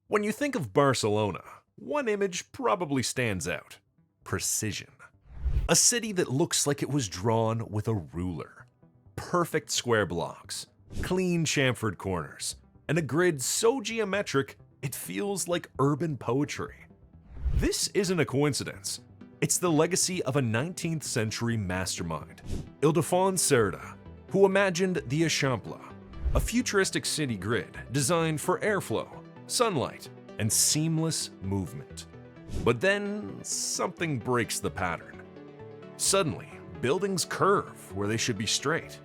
When you think of Barcelona, one image probably stands out: precision. A city that looks like it was drawn with a ruler. Perfect square blocks, clean chamfered corners, and a grid so geometric it feels like urban poetry. This isn't a coincidence. It's the legacy of a 19th century mastermind, Ildefonso Cerda, who imagined the Eixample, a futuristic city grid designed for airflow, sunlight, and seamless movement. But then something breaks the pattern. Suddenly, buildings curve where they should be straight.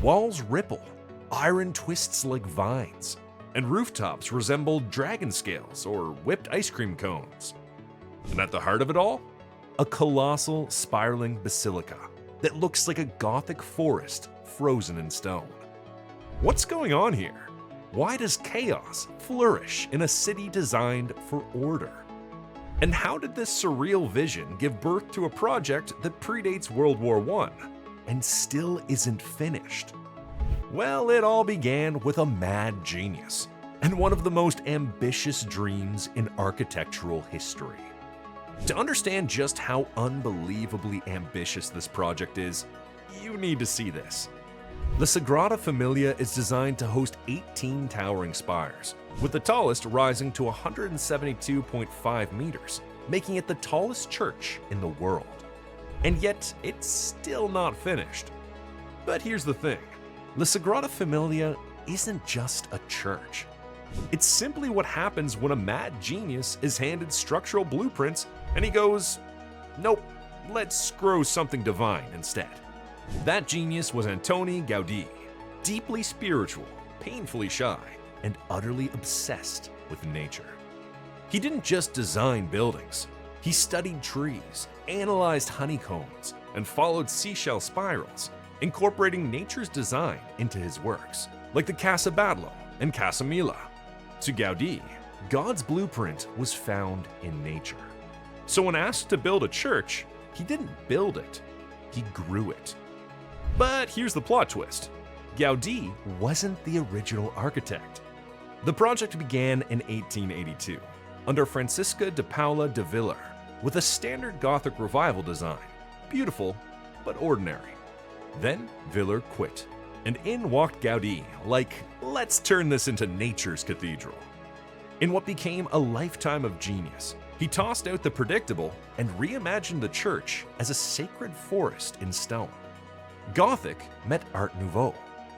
Walls ripple, iron twists like vines, and rooftops resemble dragon scales or whipped ice cream cones. And at the heart of it all, a colossal spiraling basilica that looks like a Gothic forest frozen in stone. What's going on here? Why does chaos flourish in a city designed for order? And how did this surreal vision give birth to a project that predates World War I and still isn't finished? Well, it all began with a mad genius and one of the most ambitious dreams in architectural history. To understand just how unbelievably ambitious this project is, you need to see this. The Sagrada Familia is designed to host 18 towering spires, with the tallest rising to 172.5 meters, making it the tallest church in the world. And yet, it's still not finished. But here's the thing: the Sagrada Familia isn't just a church. It's simply what happens when a mad genius is handed structural blueprints and he goes, "Nope, let's grow something divine instead." That genius was Antoni Gaudí, deeply spiritual, painfully shy, and utterly obsessed with nature. He didn't just design buildings. He studied trees, analyzed honeycombs, and followed seashell spirals, incorporating nature's design into his works, like the Casa Batlló and Casa Mila. To Gaudí, God's blueprint was found in nature. So when asked to build a church, he didn't build it, he grew it. But here's the plot twist: Gaudí wasn't the original architect. The project began in 1882 under Francisca de Paula de Villar with a standard Gothic revival design, beautiful but ordinary. Then Villar quit, and in walked Gaudí like, let's turn this into nature's cathedral. In what became a lifetime of genius, he tossed out the predictable and reimagined the church as a sacred forest in stone. Gothic met Art Nouveau,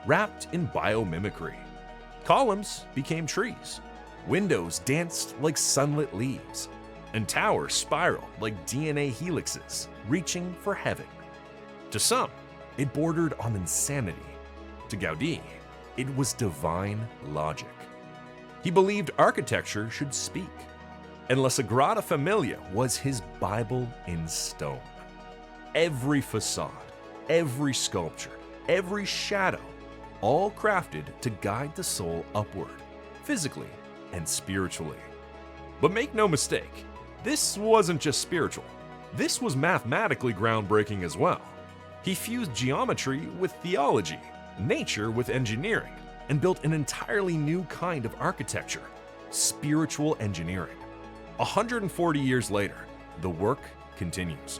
wrapped in biomimicry. Columns became trees, windows danced like sunlit leaves, and towers spiraled like DNA helixes, reaching for heaven. To some, it bordered on insanity. To Gaudí, it was divine logic. He believed architecture should speak, and La Sagrada Familia was his Bible in stone. Every facade, every sculpture, every shadow, all crafted to guide the soul upward, physically and spiritually. But make no mistake, this wasn't just spiritual. This was mathematically groundbreaking as well. He fused geometry with theology, nature with engineering, and built an entirely new kind of architecture: spiritual engineering. 140 years later, the work continues.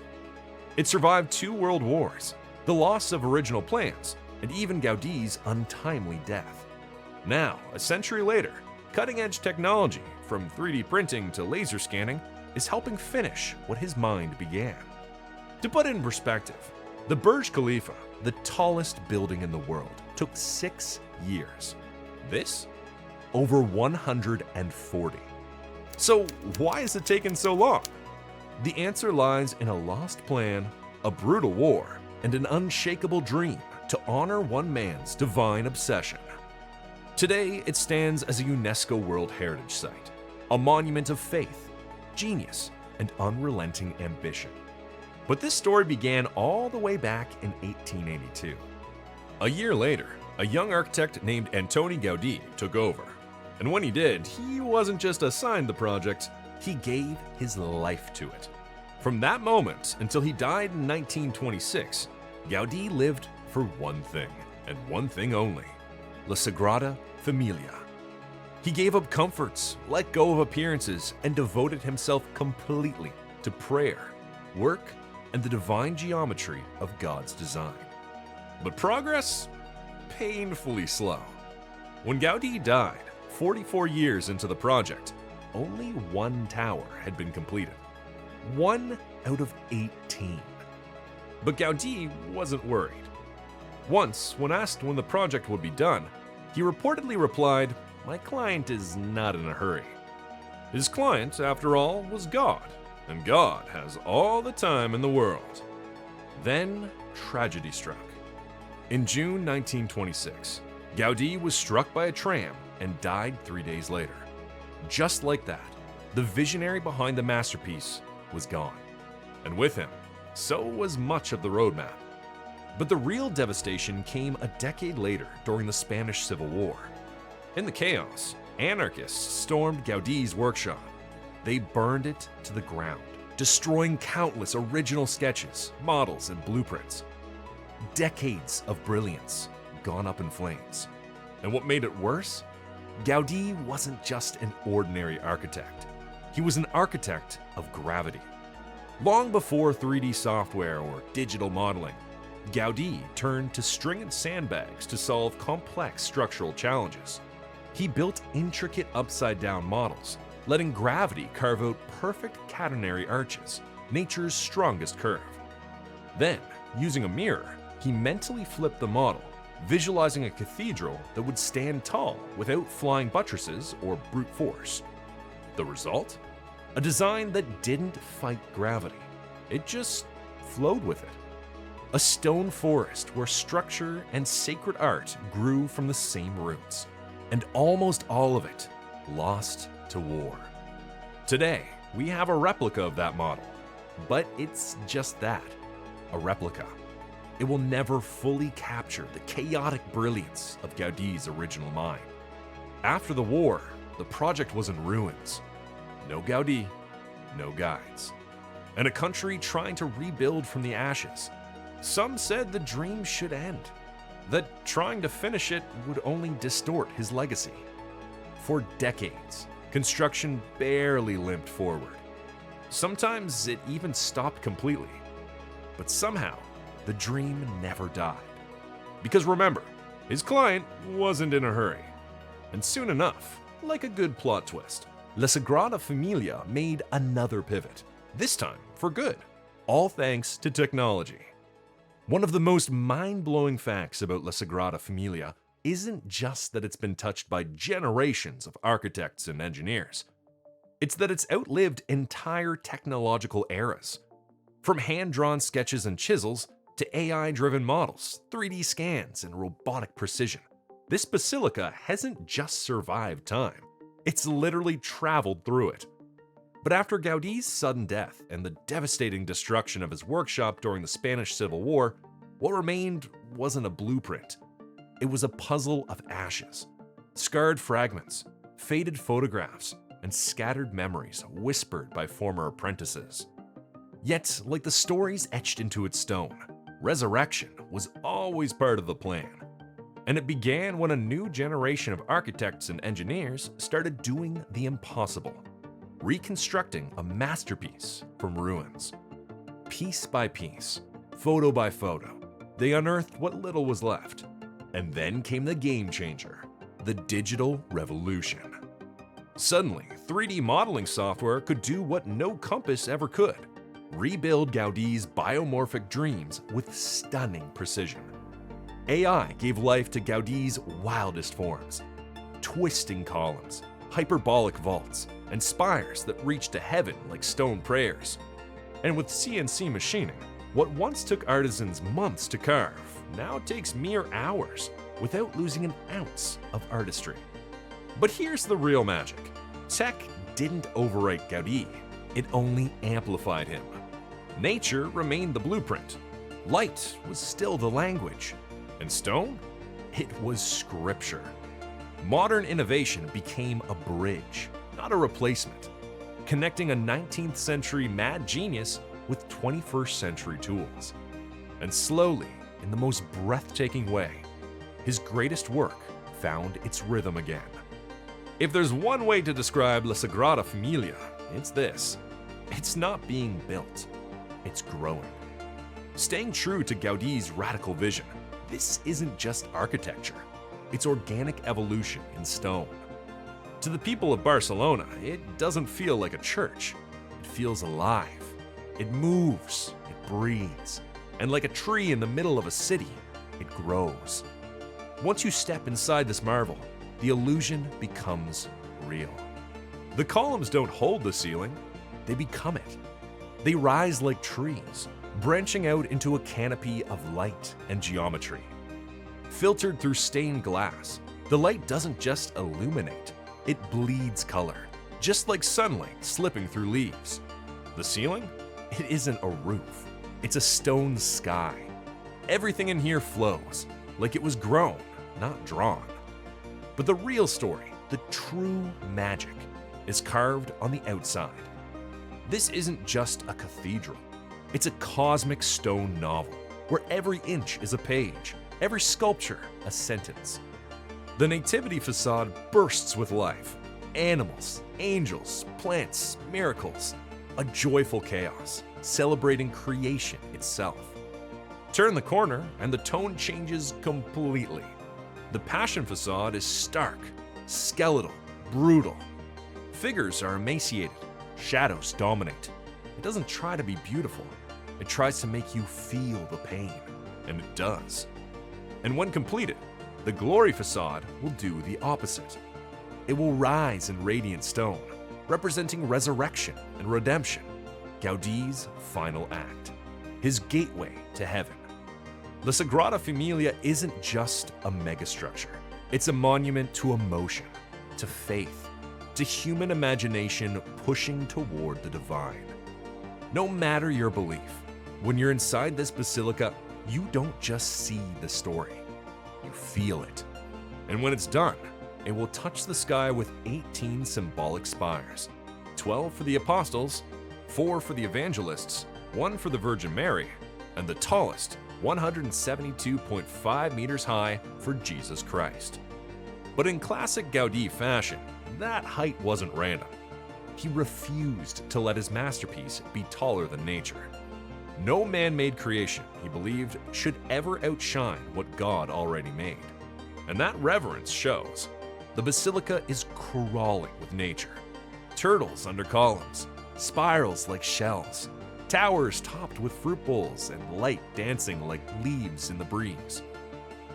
It survived 2 world wars, the loss of original plans, and even Gaudí's untimely death. Now, a century later, cutting-edge technology, from 3D printing to laser scanning, is helping finish what his mind began. To put it in perspective, the Burj Khalifa, the tallest building in the world, took 6 years. This? Over 140. So why is it taking so long? The answer lies in a lost plan, a brutal war, and an unshakable dream to honor one man's divine obsession. Today, it stands as a UNESCO World Heritage Site, a monument of faith, genius, and unrelenting ambition. But this story began all the way back in 1882. A year later, a young architect named Antoni Gaudí took over. And when he did, he wasn't just assigned the project, he gave his life to it. From that moment until he died in 1926, Gaudí lived for one thing, and one thing only: La Sagrada Familia. He gave up comforts, let go of appearances, and devoted himself completely to prayer, work, and the divine geometry of God's design. But progress? Painfully slow. When Gaudi died, 44 years into the project, only one tower had been completed. 1 out of 18. But Gaudi wasn't worried. Once, when asked when the project would be done, he reportedly replied, "My client is not in a hurry." His client, after all, was God, and God has all the time in the world. Then, tragedy struck. In June 1926, Gaudi was struck by a tram and died 3 days later. Just like that, the visionary behind the masterpiece was gone. And with him, so was much of the roadmap. But the real devastation came a decade later during the Spanish Civil War. In the chaos, anarchists stormed Gaudi's workshop. They burned it to the ground, destroying countless original sketches, models, and blueprints. Decades of brilliance gone up in flames. And what made it worse? Gaudi wasn't just an ordinary architect. He was an architect of gravity. Long before 3D software or digital modeling, Gaudi turned to string and sandbags to solve complex structural challenges. He built intricate upside-down models, letting gravity carve out perfect catenary arches, nature's strongest curve. Then, using a mirror, he mentally flipped the model, visualizing a cathedral that would stand tall without flying buttresses or brute force. The result? A design that didn't fight gravity. It just flowed with it. A stone forest where structure and sacred art grew from the same roots, and almost all of it lost to war. Today, we have a replica of that model, but it's just that, a replica. It will never fully capture the chaotic brilliance of Gaudi's original mind. After the war, the project was in ruins. No Gaudi, no guides. And a country trying to rebuild from the ashes. Some said the dream should end, that trying to finish it would only distort his legacy. For decades, construction barely limped forward. Sometimes it even stopped completely. But somehow, the dream never died. Because remember, his client wasn't in a hurry. And soon enough, like a good plot twist, La Sagrada Familia made another pivot, this time for good, all thanks to technology. One of the most mind-blowing facts about La Sagrada Familia isn't just that it's been touched by generations of architects and engineers. It's that it's outlived entire technological eras. From hand-drawn sketches and chisels to AI-driven models, 3D scans, and robotic precision, this basilica hasn't just survived time. It's literally traveled through it. But after Gaudi's sudden death and the devastating destruction of his workshop during the Spanish Civil War, what remained wasn't a blueprint. It was a puzzle of ashes, scarred fragments, faded photographs, and scattered memories whispered by former apprentices. Yet, like the stories etched into its stone, resurrection was always part of the plan. And it began when a new generation of architects and engineers started doing the impossible, reconstructing a masterpiece from ruins. Piece by piece, photo by photo, they unearthed what little was left. And then came the game changer, the digital revolution. Suddenly, 3D modeling software could do what no compass ever could: rebuild Gaudi's biomorphic dreams with stunning precision. AI gave life to Gaudi's wildest forms: twisting columns, hyperbolic vaults, and spires that reached to heaven like stone prayers. And with CNC machining, what once took artisans months to carve now takes mere hours without losing an ounce of artistry. But here's the real magic. Tech didn't overwrite Gaudi, it only amplified him. Nature remained the blueprint. Light was still the language. And stone? It was scripture. Modern innovation became a bridge, not a replacement, connecting a 19th century mad genius with 21st century tools. And slowly, in the most breathtaking way, his greatest work found its rhythm again. If there's one way to describe La Sagrada Familia, it's this. It's not being built, it's growing. Staying true to Gaudi's radical vision, this isn't just architecture, it's organic evolution in stone. To the people of Barcelona, it doesn't feel like a church. It feels alive. It moves, it breathes, and like a tree in the middle of a city, it grows. Once you step inside this marvel, the illusion becomes real. The columns don't hold the ceiling, they become it. They rise like trees, branching out into a canopy of light and geometry. Filtered through stained glass, the light doesn't just illuminate, it bleeds color, just like sunlight slipping through leaves. The ceiling? It isn't a roof, it's a stone sky. Everything in here flows, like it was grown, not drawn. But the real story, the true magic, is carved on the outside. This isn't just a cathedral, it's a cosmic stone novel, where every inch is a page, every sculpture a sentence. The Nativity facade bursts with life. Animals, angels, plants, miracles. A joyful chaos, celebrating creation itself. Turn the corner and the tone changes completely. The Passion facade is stark, skeletal, brutal. Figures are emaciated, shadows dominate. It doesn't try to be beautiful, it tries to make you feel the pain, and it does. And when completed, the Glory facade will do the opposite. It will rise in radiant stone, representing resurrection and redemption, Gaudi's final act, his gateway to heaven. La Sagrada Familia isn't just a megastructure. It's a monument to emotion, to faith, to human imagination pushing toward the divine. No matter your belief, when you're inside this basilica, you don't just see the story, you feel it. And when it's done, it will touch the sky with 18 symbolic spires, 12 for the apostles, 4 for the evangelists, 1 for the Virgin Mary, and the tallest, 172.5 meters high for Jesus Christ. But in classic Gaudi fashion, that height wasn't random. He refused to let his masterpiece be taller than nature. No man-made creation, he believed, should ever outshine what God already made. And that reverence shows. The basilica is crawling with nature. Turtles under columns, spirals like shells, towers topped with fruit bowls, and light dancing like leaves in the breeze.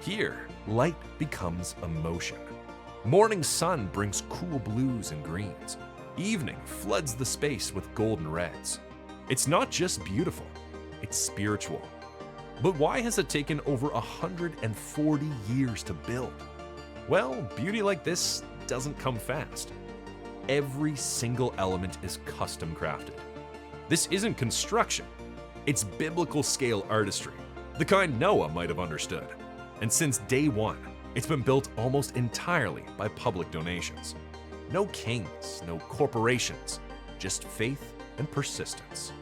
Here, light becomes emotion. Morning sun brings cool blues and greens. Evening floods the space with golden reds. It's not just beautiful, it's spiritual. But why has it taken over 140 years to build? Well, beauty like this doesn't come fast. Every single element is custom crafted. This isn't construction, it's biblical scale artistry, the kind Noah might have understood. And since day one, it's been built almost entirely by public donations. No kings, no corporations, just faith and persistence.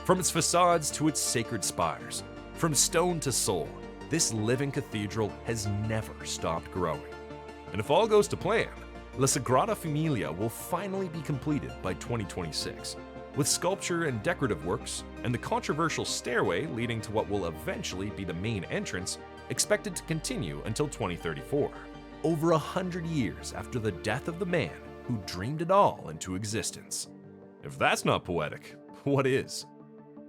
From its facades to its sacred spires, from stone to soul, this living cathedral has never stopped growing. And if all goes to plan, La Sagrada Familia will finally be completed by 2026, with sculpture and decorative works, and the controversial stairway leading to what will eventually be the main entrance expected to continue until 2034, over 100 years after the death of the man who dreamed it all into existence. If that's not poetic, what is?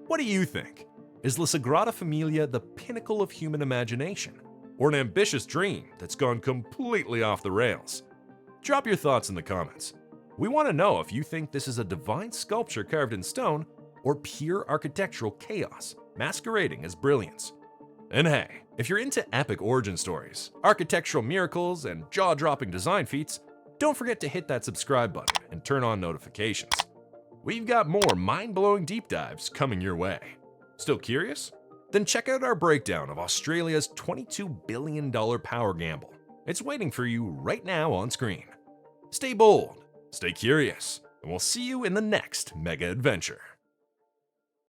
What do you think? Is La Sagrada Familia the pinnacle of human imagination, or an ambitious dream that's gone completely off the rails? Drop your thoughts in the comments. We want to know if you think this is a divine sculpture carved in stone or pure architectural chaos masquerading as brilliance. And hey, if you're into epic origin stories, architectural miracles, and jaw-dropping design feats, don't forget to hit that subscribe button and turn on notifications. We've got more mind-blowing deep dives coming your way. Still curious? Then check out our breakdown of Australia's $22 billion power gamble. It's waiting for you right now on screen. Stay bold, stay curious, and we'll see you in the next mega adventure.